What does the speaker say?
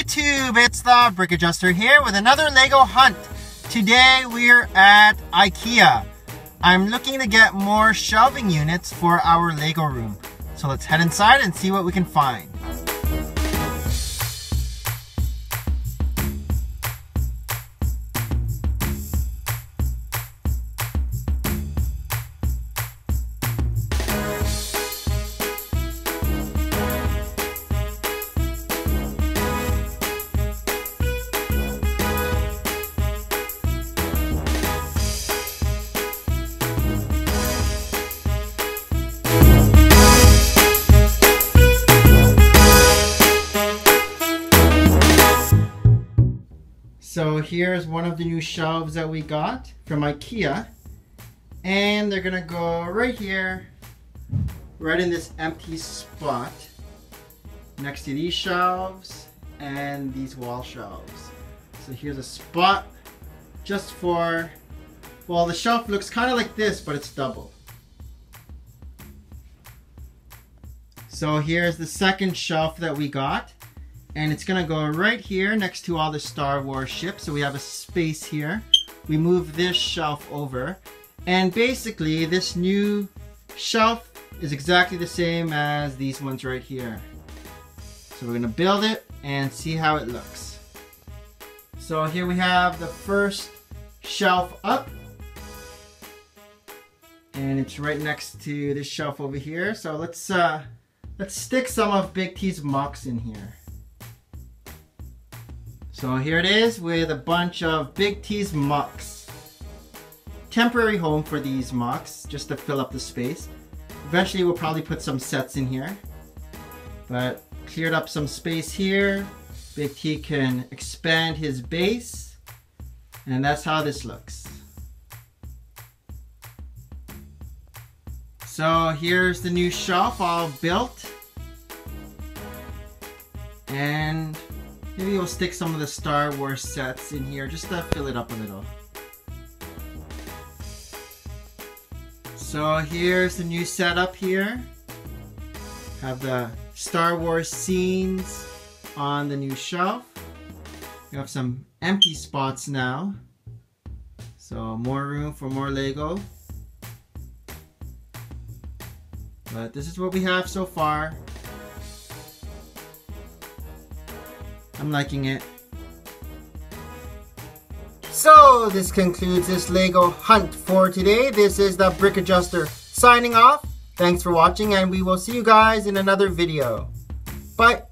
YouTube, it's the Brick Adjuster here with another Lego hunt. Today we're at IKEA. I'm looking to get more shelving units for our Lego room. So let's head inside and see what we can find. So here's one of the new shelves that we got from IKEA, and they're gonna go right here, right in this empty spot next to these shelves and these wall shelves. So here's a spot just for, well, the shelf looks kind of like this, but it's double. So here's the second shelf that we got. And it's gonna go right here next to all the Star Wars ships. So we have a space here. We move this shelf over. And basically this new shelf is exactly the same as these ones right here. So we're gonna build it and see how it looks. So here we have the first shelf up. And it's right next to this shelf over here. So let's stick some of Big T's mugs in here. So here it is with a bunch of Big T's mugs. Temporary home for these mugs, just to fill up the space. Eventually we'll probably put some sets in here. But cleared up some space here. Big T can expand his base. And that's how this looks. So here's the new shelf all built. And maybe we'll stick some of the Star Wars sets in here just to fill it up a little. So here's the new setup here. Have the Star Wars scenes on the new shelf. We have some empty spots now. So more room for more Lego. But this is what we have so far. I'm liking it. So this concludes this Lego hunt for today. This is the Brick Adjuster signing off. Thanks for watching, and we will see you guys in another video. Bye.